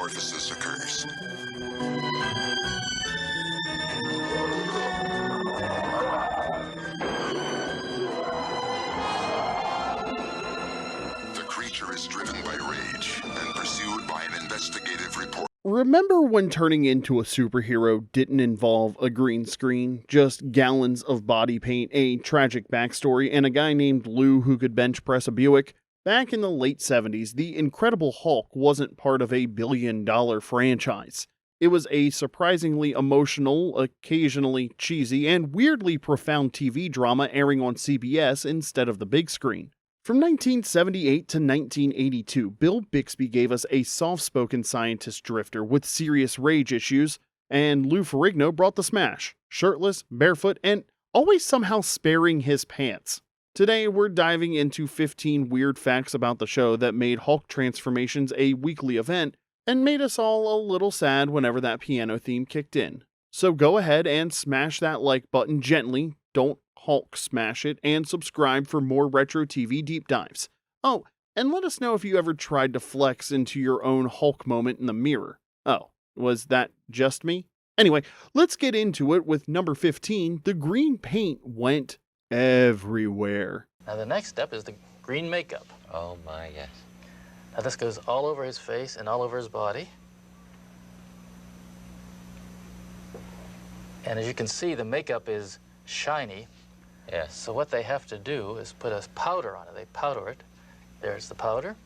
metamorphosis occurs. The creature is driven by rage and pursued by an investigative report. Remember when turning into a superhero didn't involve a green screen, just gallons of body paint, a tragic backstory, and a guy named Lou who could bench press a Buick? Back in the late 70s, The Incredible Hulk wasn't part of a billion-dollar franchise. It was a surprisingly emotional, occasionally cheesy, and weirdly profound TV drama airing on CBS instead of the big screen. From 1978 to 1982, Bill Bixby gave us a soft-spoken scientist drifter with serious rage issues, and Lou Ferrigno brought the smash, shirtless, barefoot, and always somehow sparing his pants. Today, we're diving into 15 weird facts about the show that made Hulk transformations a weekly event and made us all a little sad whenever that piano theme kicked in. So go ahead and smash that like button gently, don't Hulk smash it, and subscribe for more retro TV deep dives. Oh, and let us know if you ever tried to flex into your own Hulk moment in the mirror. Oh, was that just me? Anyway, let's get into it with number 15. The green paint went everywhere. Now the next step is the green makeup. Oh my, yes. Now this goes all over his face and all over his body. And as you can see, the makeup is shiny. Yes. So what they have to do is put a powder on it. They powder it. There's the powder.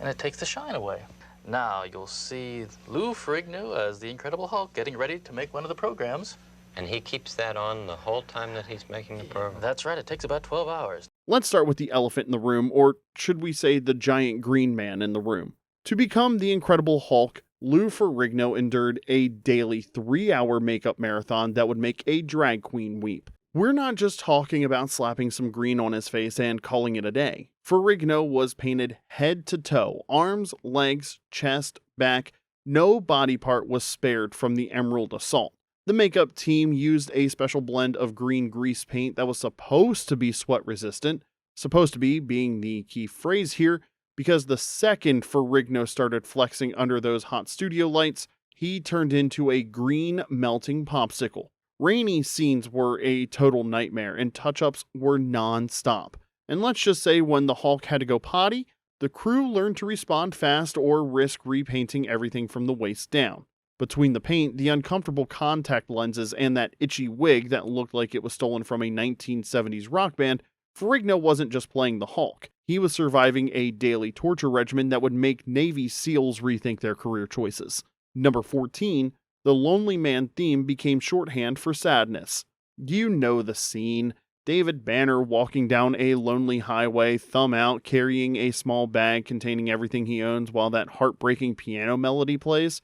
And it takes the shine away. Now you'll see Lou Ferrigno as the Incredible Hulk getting ready to make one of the programs. And he keeps that on the whole time that he's making the program? That's right. It takes about 12 hours. Let's start with the elephant in the room, or should we say the giant green man in the room. To become the Incredible Hulk, Lou Ferrigno endured a daily 3-hour makeup marathon that would make a drag queen weep. We're not just talking about slapping some green on his face and calling it a day. Ferrigno was painted head to toe, arms, legs, chest, back. No body part was spared from the Emerald Assault. The makeup team used a special blend of green grease paint that was supposed to be sweat resistant, supposed to be being the key phrase here, because the second Ferrigno started flexing under those hot studio lights, he turned into a green melting popsicle. Rainy scenes were a total nightmare, and touch-ups were non-stop. And let's just say when the Hulk had to go potty, the crew learned to respond fast or risk repainting everything from the waist down. Between the paint, the uncomfortable contact lenses, and that itchy wig that looked like it was stolen from a 1970s rock band, Ferrigno wasn't just playing the Hulk. He was surviving a daily torture regimen that would make Navy SEALs rethink their career choices. Number 14, the Lonely Man theme became shorthand for sadness. You know the scene. David Banner walking down a lonely highway, thumb out, carrying a small bag containing everything he owns while that heartbreaking piano melody plays.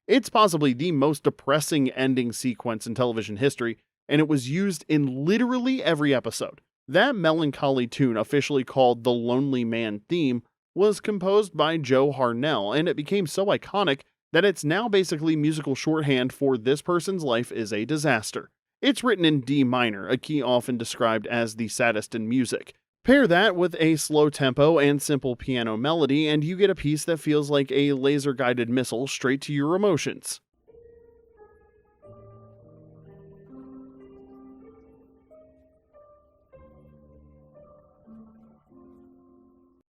It's possibly the most depressing ending sequence in television history, and it was used in literally every episode. That melancholy tune, officially called the Lonely Man theme, was composed by Joe Harnell, and it became so iconic that it's now basically musical shorthand for this person's life is a disaster. It's written in D minor, a key often described as the saddest in music. Pair that with a slow tempo and simple piano melody, and you get a piece that feels like a laser-guided missile straight to your emotions.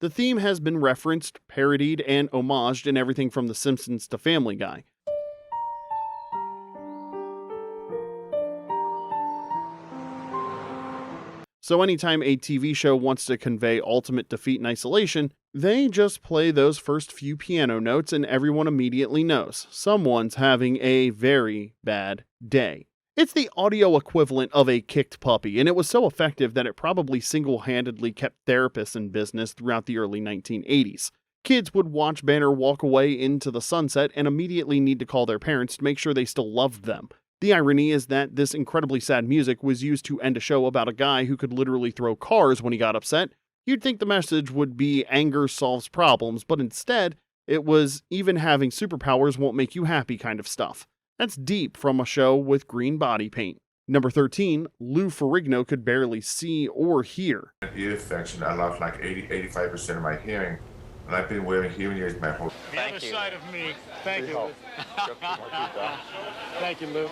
The theme has been referenced, parodied, and homaged in everything from The Simpsons to Family Guy. So anytime a TV show wants to convey ultimate defeat in isolation, they just play those first few piano notes and everyone immediately knows someone's having a very bad day. It's the audio equivalent of a kicked puppy, and it was so effective that it probably single-handedly kept therapists in business throughout the early 1980s. Kids would watch Banner walk away into the sunset and immediately need to call their parents to make sure they still loved them. The irony is that this incredibly sad music was used to end a show about a guy who could literally throw cars when he got upset, You'd think the message would be anger solves problems, but instead, it was even having superpowers won't make you happy kind of stuff. That's deep from a show with green body paint. Number 13, Lou Ferrigno could barely see or hear. Ear infection, I lost like 85% of my hearing, and I've been wearing hearing aids my whole life. The other side of me. Thank you. Thank you, Lou.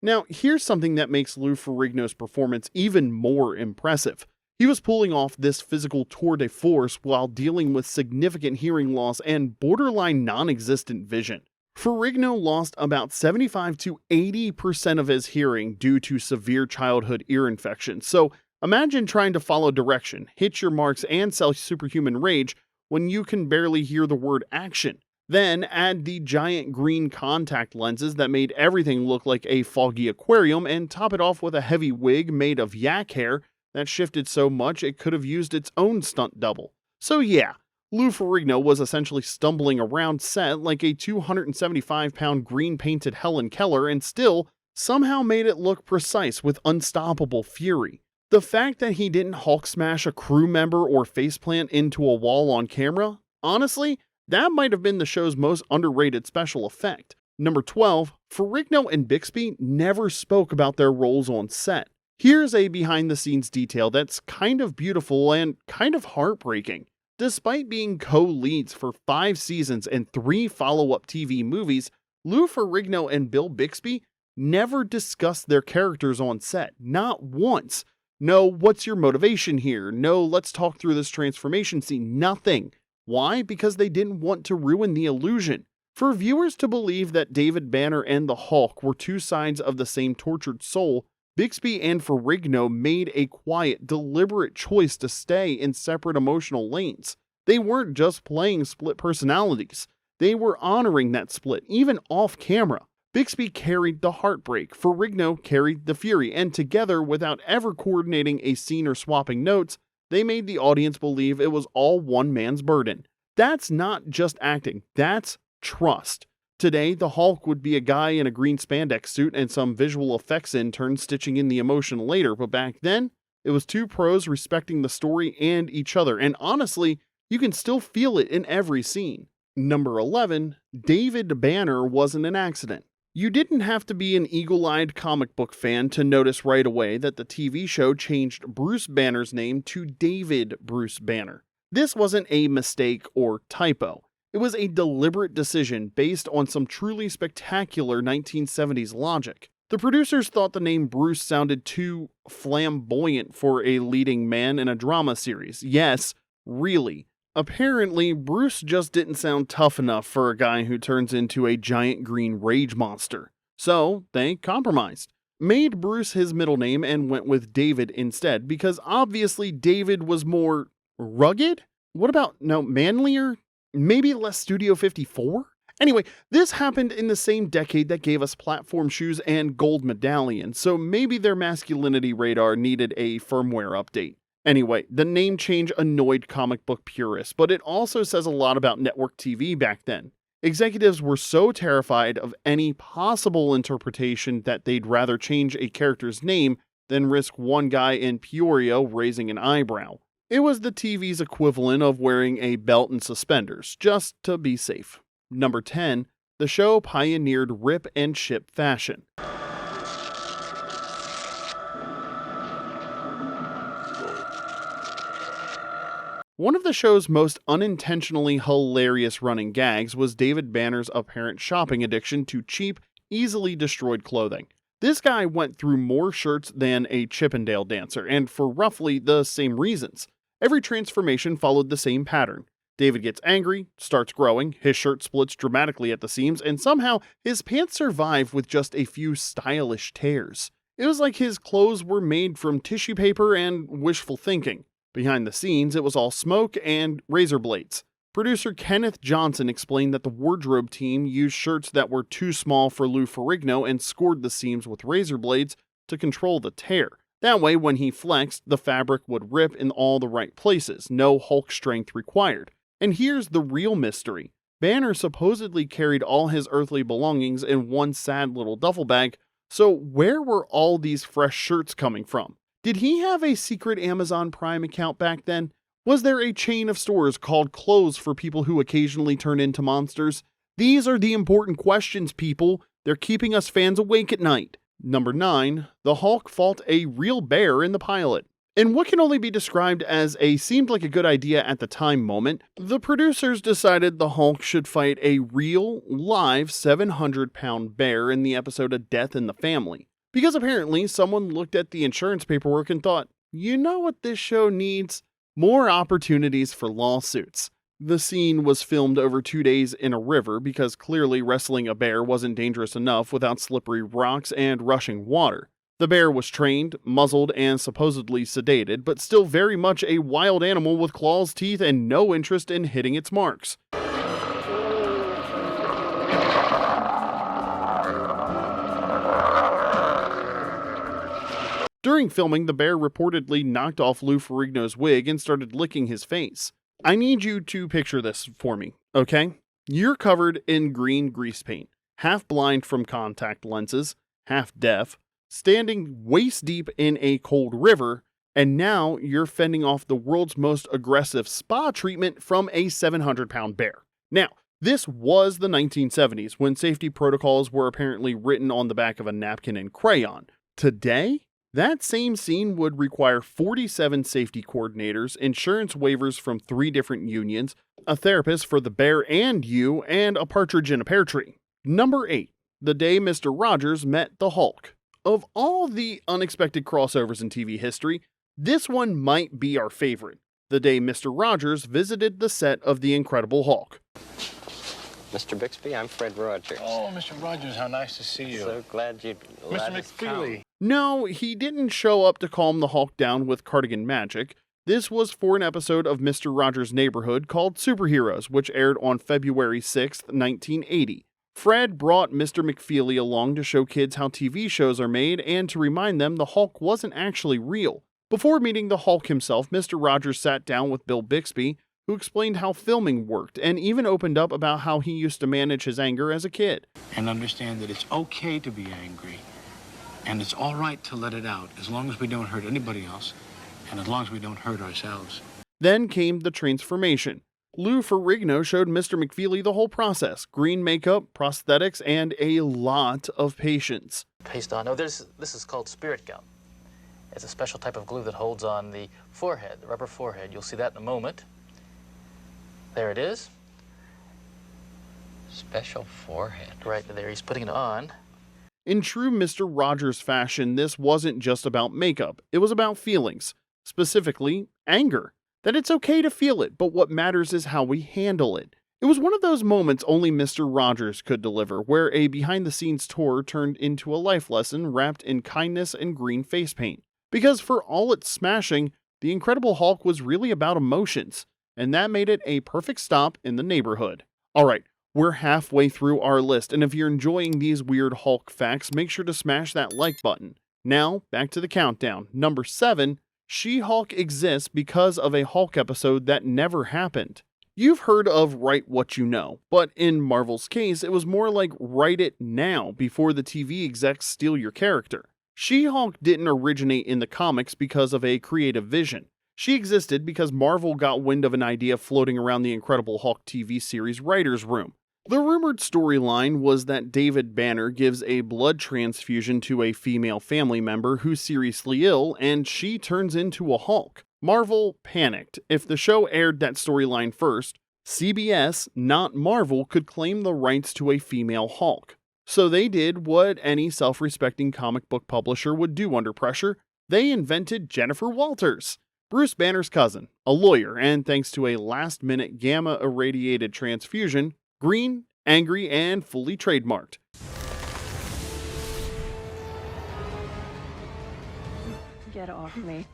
Now, here's something that makes Lou Ferrigno's performance even more impressive. He was pulling off this physical tour de force while dealing with significant hearing loss and borderline non-existent vision. Ferrigno lost about 75 to 80% of his hearing due to severe childhood ear infections. So imagine trying to follow direction, hit your marks, and sell superhuman rage when you can barely hear the word action. Then add the giant green contact lenses that made everything look like a foggy aquarium, and top it off with a heavy wig made of yak hair that shifted so much it could have used its own stunt double. So yeah, Lou Ferrigno was essentially stumbling around set like a 275-pound green-painted Helen Keller and still somehow made it look precise with unstoppable fury. The fact that he didn't Hulk smash a crew member or faceplant into a wall on camera, honestly, that might have been the show's most underrated special effect. Number 12, Ferrigno and Bixby never spoke about their roles on set. Here's a behind-the-scenes detail that's kind of beautiful and kind of heartbreaking. Despite being co-leads for 5 seasons and 3 follow-up TV movies, Lou Ferrigno and Bill Bixby never discussed their characters on set, not once. No, what's your motivation here? No, let's talk through this transformation scene. Nothing. Why? Because they didn't want to ruin the illusion. For viewers to believe that David Banner and the Hulk were two sides of the same tortured soul, Bixby and Ferrigno made a quiet, deliberate choice to stay in separate emotional lanes. They weren't just playing split personalities. They were honoring that split, even off camera. Bixby carried the heartbreak, Ferrigno carried the fury, and together, without ever coordinating a scene or swapping notes, they made the audience believe it was all one man's burden. That's not just acting, that's trust. Today, the Hulk would be a guy in a green spandex suit and some visual effects intern stitching in the emotion later, but back then, it was two pros respecting the story and each other, and honestly, you can still feel it in every scene. Number 11, David Banner wasn't an accident. You didn't have to be an eagle-eyed comic book fan to notice right away that the TV show changed Bruce Banner's name to David Bruce Banner. This wasn't a mistake or typo. It was a deliberate decision based on some truly spectacular 1970s logic. The producers thought the name Bruce sounded too flamboyant for a leading man in a drama series. Yes, really. Apparently, Bruce just didn't sound tough enough for a guy who turns into a giant green rage monster. So, they compromised. Made Bruce his middle name and went with David instead, because obviously David was more rugged? What about, manlier? Maybe less Studio 54? Anyway, this happened in the same decade that gave us platform shoes and gold medallions, so maybe their masculinity radar needed a firmware update. Anyway, the name change annoyed comic book purists, but it also says a lot about network TV back then. Executives were so terrified of any possible interpretation that they'd rather change a character's name than risk one guy in Peoria raising an eyebrow. It was the TV's equivalent of wearing a belt and suspenders, just to be safe. Number 10, the show pioneered rip and ship fashion. One of the show's most unintentionally hilarious running gags was David Banner's apparent shopping addiction to cheap, easily destroyed clothing. This guy went through more shirts than a Chippendale dancer, and for roughly the same reasons. Every transformation followed the same pattern. David gets angry, starts growing, his shirt splits dramatically at the seams, and somehow his pants survive with just a few stylish tears. It was like his clothes were made from tissue paper and wishful thinking. Behind the scenes, it was all smoke and razor blades. Producer Kenneth Johnson explained that the wardrobe team used shirts that were too small for Lou Ferrigno and scored the seams with razor blades to control the tear. That way, when he flexed, the fabric would rip in all the right places, no Hulk strength required. And here's the real mystery. Banner supposedly carried all his earthly belongings in one sad little duffel bag, so where were all these fresh shirts coming from? Did he have a secret Amazon Prime account back then? Was there a chain of stores called Clothes for people who occasionally turn into monsters? These are the important questions, people. They're keeping us fans awake at night. Number 9. The Hulk fought a real bear in the pilot. In what can only be described as a seemed like a good idea at the time moment, the producers decided the Hulk should fight a real, live 700-pound bear in the episode of Death in the Family. Because apparently someone looked at the insurance paperwork and thought, you know what this show needs? More opportunities for lawsuits. The scene was filmed over 2 days in a river because clearly wrestling a bear wasn't dangerous enough without slippery rocks and rushing water. The bear was trained, muzzled, and supposedly sedated, but still very much a wild animal with claws, teeth, and no interest in hitting its marks. During filming, the bear reportedly knocked off Lou Ferrigno's wig and started licking his face. I need you to picture this for me, okay? You're covered in green grease paint, half blind from contact lenses, half deaf, standing waist deep in a cold river, and now you're fending off the world's most aggressive spa treatment from a 700-pound bear. Now, this was the 1970s, when safety protocols were apparently written on the back of a napkin in crayon. Today, that same scene would require 47 safety coordinators, insurance waivers from 3 different unions, a therapist for the bear and you, and a partridge in a pear tree. Number 8. The day Mr. Rogers met the Hulk. Of all the unexpected crossovers in TV history, this one might be our favorite. The day Mr. Rogers visited the set of The Incredible Hulk. Mr. Bixby, I'm Fred Rogers. Oh, Mr. Rogers, how nice to see you. So glad you let Mr. us come. McFeely. No, he didn't show up to calm the Hulk down with cardigan magic. This was for an episode of Mr. Rogers' Neighborhood called Superheroes, which aired on February 6th, 1980. Fred brought Mr. McFeely along to show kids how TV shows are made and to remind them the Hulk wasn't actually real. Before meeting the Hulk himself, Mr. Rogers sat down with Bill Bixby, who explained how filming worked and even opened up about how he used to manage his anger as a kid. And understand that it's okay to be angry, and it's all right to let it out as long as we don't hurt anybody else and as long as we don't hurt ourselves. Then came the transformation. Lou Ferrigno showed Mr. McFeely the whole process: green makeup, prosthetics, and a lot of patience. Paste on. No, this is called spirit gum. It's a special type of glue that holds on the forehead, the rubber forehead. You'll see that in a moment. There it is. Special forehead. Right there, he's putting it on. In true Mr. Rogers fashion, this wasn't just about makeup. It was about feelings. Specifically, anger. That it's okay to feel it, but what matters is how we handle it. It was one of those moments only Mr. Rogers could deliver, where a behind-the-scenes tour turned into a life lesson wrapped in kindness and green face paint. Because for all its smashing, The Incredible Hulk was really about emotions, and that made it a perfect stop in the neighborhood. Alright, we're halfway through our list, and if you're enjoying these weird Hulk facts, make sure to smash that like button. Now, back to the countdown. Number 7, She-Hulk exists because of a Hulk episode that never happened. You've heard of write what you know, but in Marvel's case, it was more like write it now before the TV execs steal your character. She-Hulk didn't originate in the comics because of a creative vision. She existed because Marvel got wind of an idea floating around the Incredible Hulk TV series writer's room. The rumored storyline was that David Banner gives a blood transfusion to a female family member who's seriously ill, and she turns into a Hulk. Marvel panicked. If the show aired that storyline first, CBS, not Marvel, could claim the rights to a female Hulk. So they did what any self-respecting comic book publisher would do under pressure. They invented Jennifer Walters, Bruce Banner's cousin, a lawyer, and thanks to a last-minute gamma-irradiated transfusion, green, angry, and fully trademarked. Get off me.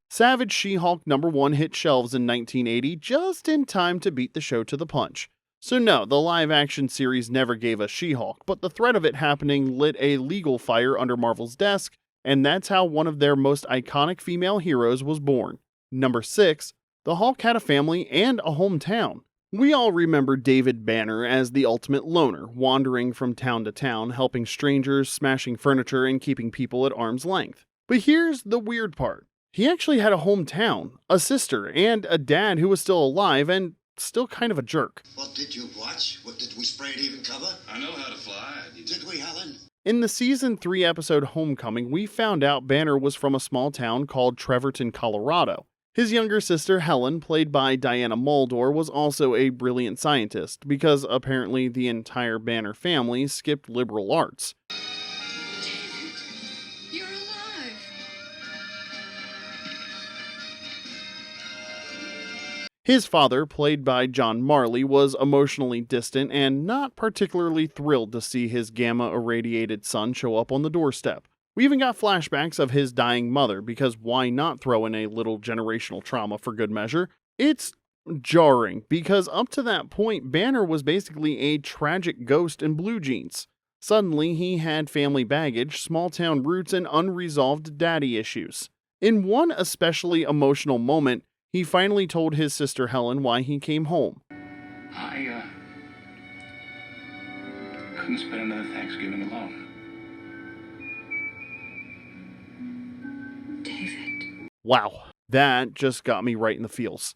Savage She-Hulk #1 hit shelves in 1980 just in time to beat the show to the punch. So no, the live-action series never gave us She-Hulk, but the threat of it happening lit a legal fire under Marvel's desk, and that's how one of their most iconic female heroes was born. Number 6, the Hulk had a family and a hometown. We all remember David Banner as the ultimate loner, wandering from town to town, helping strangers, smashing furniture, and keeping people at arm's length. But here's the weird part. He actually had a hometown, a sister, and a dad who was still alive and still kind of a jerk. What did you watch? What did we spray to even cover? I know how to fly. Did we, Helen? In the season 3 episode Homecoming, we found out Banner was from a small town called Trevorton, Colorado. His younger sister, Helen, played by Diana Muldaur, was also a brilliant scientist, because apparently the entire Banner family skipped liberal arts. David, you're alive. His father, played by John Marley, was emotionally distant and not particularly thrilled to see his gamma-irradiated son show up on the doorstep. We even got flashbacks of his dying mother, because why not throw in a little generational trauma for good measure? It's jarring, because up to that point, Banner was basically a tragic ghost in blue jeans. Suddenly, he had family baggage, small-town roots, and unresolved daddy issues. In one especially emotional moment, he finally told his sister Helen why he came home. I couldn't spend another Thanksgiving alone. David. Wow, that just got me right in the feels.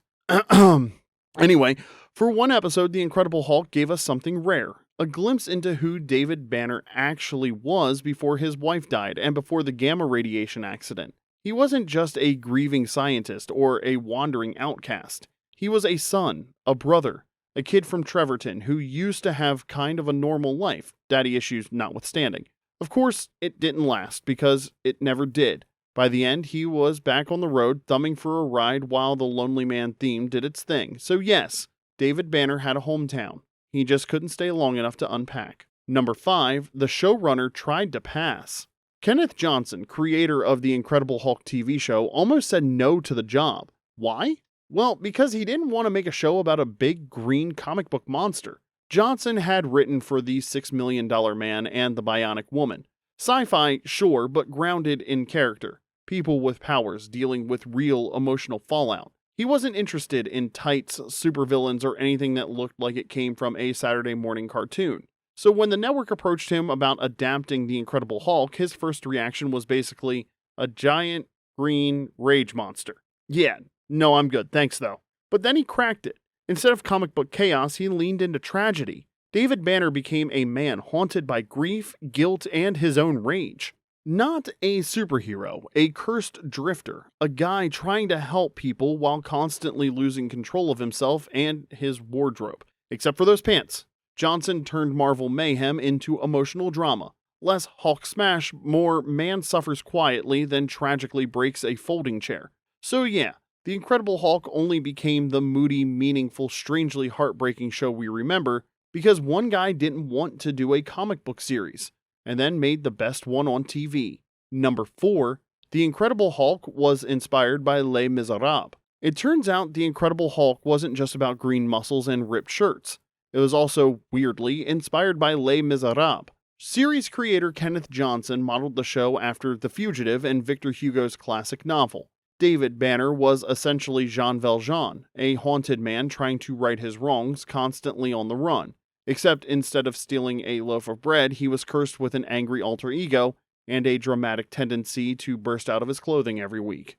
Anyway, for one episode, The Incredible Hulk gave us something rare. A glimpse into who David Banner actually was before his wife died and before the gamma radiation accident. He wasn't just a grieving scientist or a wandering outcast. He was a son, a brother, a kid from Trevorton who used to have kind of a normal life, daddy issues notwithstanding. Of course, it didn't last because it never did. By the end, he was back on the road thumbing for a ride while the Lonely Man theme did its thing. So yes, David Banner had a hometown. He just couldn't stay long enough to unpack. Number 5, the showrunner tried to pass. Kenneth Johnson, creator of the Incredible Hulk TV show, almost said no to the job. Why? Well, because he didn't want to make a show about a big green comic book monster. Johnson had written for the $6 Million Man and the Bionic Woman. Sci-fi, sure, but grounded in character. People with powers dealing with real emotional fallout. He wasn't interested in tights, supervillains, or anything that looked like it came from a Saturday morning cartoon. So when the network approached him about adapting The Incredible Hulk, his first reaction was basically a giant green rage monster. Yeah, no, I'm good, thanks though. But then he cracked it. Instead of comic book chaos, he leaned into tragedy. David Banner became a man haunted by grief, guilt, and his own rage. Not a superhero, a cursed drifter, a guy trying to help people while constantly losing control of himself and his wardrobe. Except for those pants. Johnson turned Marvel mayhem into emotional drama. Less Hulk smash, more man suffers quietly, then tragically breaks a folding chair. So yeah, The Incredible Hulk only became the moody, meaningful, strangely heartbreaking show we remember because one guy didn't want to do a comic book series, and then made the best one on TV. Number 4, The Incredible Hulk was inspired by Les Misérables. It turns out The Incredible Hulk wasn't just about green muscles and ripped shirts. It was also, weirdly, inspired by Les Misérables. Series creator Kenneth Johnson modeled the show after The Fugitive and Victor Hugo's classic novel. David Banner was essentially Jean Valjean, a haunted man trying to right his wrongs, constantly on the run. Except instead of stealing a loaf of bread, he was cursed with an angry alter ego and a dramatic tendency to burst out of his clothing every week.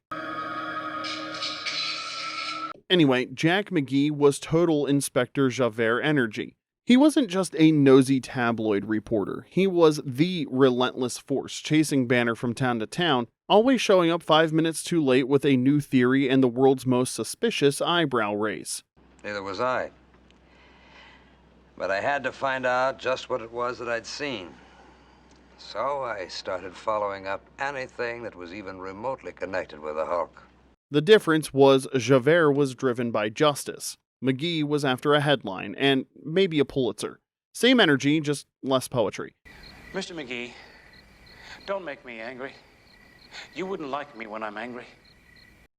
Anyway, Jack McGee was total Inspector Javert energy. He wasn't just a nosy tabloid reporter. He was the relentless force, chasing Banner from town to town, always showing up 5 minutes too late with a new theory and the world's most suspicious eyebrow raise. Neither was I. But I had to find out just what it was that I'd seen. So I started following up anything that was even remotely connected with the Hulk. The difference was Javert was driven by justice. McGee was after a headline, and maybe a Pulitzer. Same energy, just less poetry. Mr. McGee, don't make me angry. You wouldn't like me when I'm angry.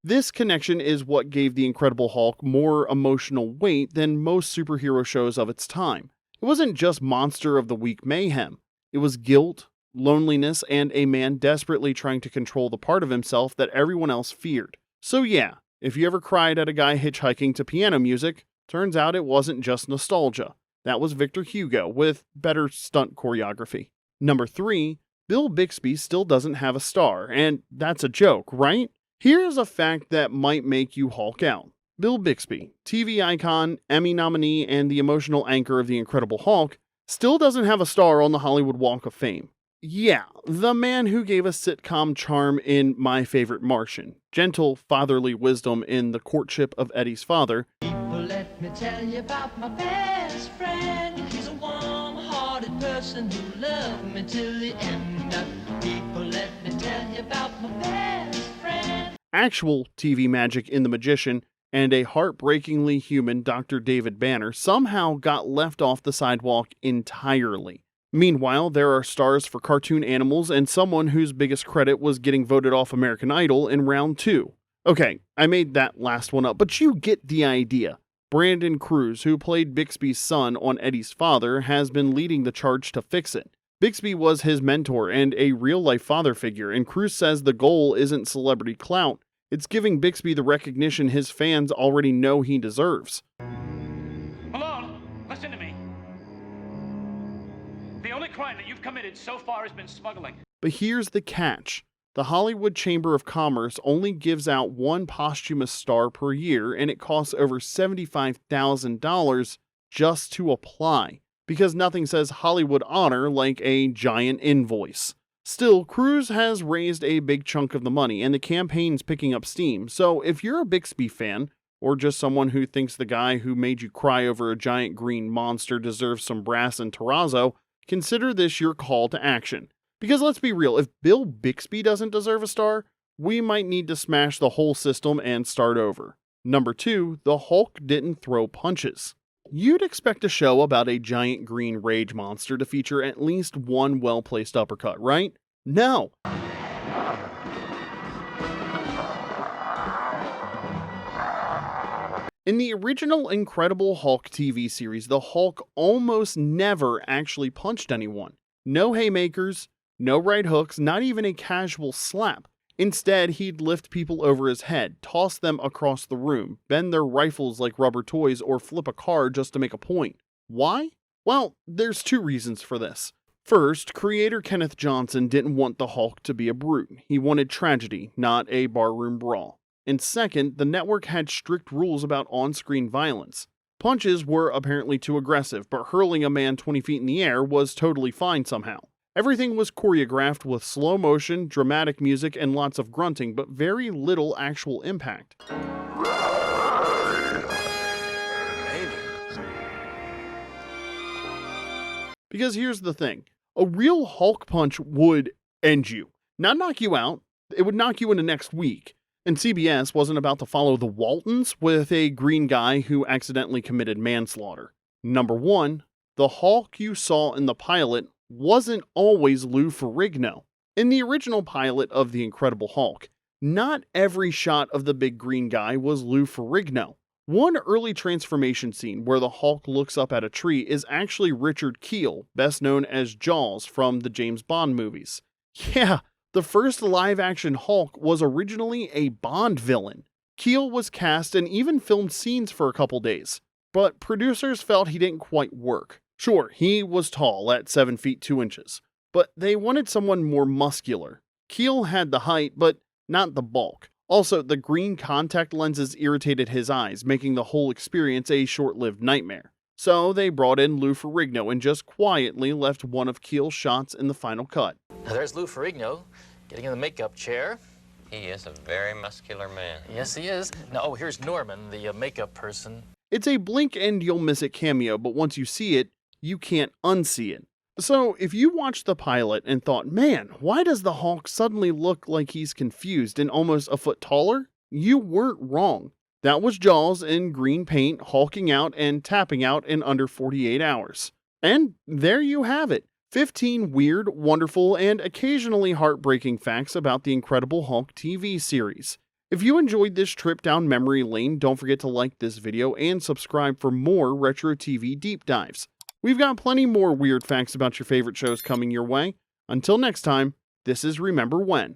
This connection is what gave The Incredible Hulk more emotional weight than most superhero shows of its time. It wasn't just Monster of the Week mayhem. It was guilt, loneliness, and a man desperately trying to control the part of himself that everyone else feared. So yeah, if you ever cried at a guy hitchhiking to piano music, turns out it wasn't just nostalgia. That was Victor Hugo with better stunt choreography. Number 3, Bill Bixby still doesn't have a star, and that's a joke, right? Here's a fact that might make you Hulk out. Bill Bixby, TV icon, Emmy nominee, and the emotional anchor of The Incredible Hulk, still doesn't have a star on the Hollywood Walk of Fame. Yeah, the man who gave us sitcom charm in My Favorite Martian, gentle fatherly wisdom in The Courtship of Eddie's Father, People, let me tell you about my best friend. He's a warm-hearted person who loved me till the end. People, let me tell you about my best friend. actual TV magic in The Magician, and a heartbreakingly human Dr. David Banner somehow got left off the sidewalk entirely. Meanwhile, there are stars for cartoon animals and someone whose biggest credit was getting voted off American Idol in round 2. Okay, I made that last one up, but you get the idea. Brandon Cruz, who played Bixby's son on Eddie's father, has been leading the charge to fix it. Bixby was his mentor and a real-life father figure, and Cruz says the goal isn't celebrity clout, it's giving Bixby the recognition his fans already know he deserves. Hello, listen to me. The only crime that you've committed so far has been smuggling. But here's the catch. The Hollywood Chamber of Commerce only gives out one posthumous star per year, and it costs over $75,000 just to apply, because nothing says Hollywood honor like a giant invoice. Still, Cruz has raised a big chunk of the money, and the campaign's picking up steam, so if you're a Bixby fan, or just someone who thinks the guy who made you cry over a giant green monster deserves some brass and terrazzo, consider this your call to action. Because let's be real, if Bill Bixby doesn't deserve a star, we might need to smash the whole system and start over. Number 2, the Hulk didn't throw punches. You'd expect a show about a giant green rage monster to feature at least one well-placed uppercut, right? No. In the original Incredible Hulk TV series, the Hulk almost never actually punched anyone. No haymakers, no right hooks, not even a casual slap. Instead, he'd lift people over his head, toss them across the room, bend their rifles like rubber toys, or flip a car just to make a point. Why? Well, there's 2 reasons for this. First, creator Kenneth Johnson didn't want the Hulk to be a brute. He wanted tragedy, not a barroom brawl. And second, the network had strict rules about on-screen violence. Punches were apparently too aggressive, but hurling a man 20 feet in the air was totally fine somehow. Everything was choreographed with slow motion, dramatic music, and lots of grunting, but very little actual impact. Because here's the thing, a real Hulk punch would end you. Not knock you out, it would knock you into next week. And CBS wasn't about to follow the Waltons with a green guy who accidentally committed manslaughter. Number 1, the Hulk you saw in the pilot wasn't always Lou Ferrigno. In the original pilot of The Incredible Hulk, not every shot of the big green guy was Lou Ferrigno. One early transformation scene where the Hulk looks up at a tree is actually Richard Kiel, best known as Jaws from the James Bond movies. Yeah, the first live-action Hulk was originally a Bond villain. Kiel was cast and even filmed scenes for a couple days, but producers felt he didn't quite work. Sure, he was tall at 7 feet 2 inches, but they wanted someone more muscular. Kiel had the height, but not the bulk. Also, the green contact lenses irritated his eyes, making the whole experience a short-lived nightmare. So they brought in Lou Ferrigno and just quietly left one of Kiel's shots in the final cut. Now there's Lou Ferrigno getting in the makeup chair. He is a very muscular man. Yes, he is. Now, oh, here's Norman, the makeup person. It's a blink and you'll miss it cameo, but once you see it, you can't unsee it. So if you watched the pilot and thought, man, why does the Hulk suddenly look like he's confused and almost a foot taller? You weren't wrong. That was Jaws in green paint, hulking out and tapping out in under 48 hours. And there you have it. 15 weird, wonderful, and occasionally heartbreaking facts about the Incredible Hulk TV series. If you enjoyed this trip down memory lane, don't forget to like this video and subscribe for more retro TV deep dives. We've got plenty more weird facts about your favorite shows coming your way. Until next time, this is Remember When.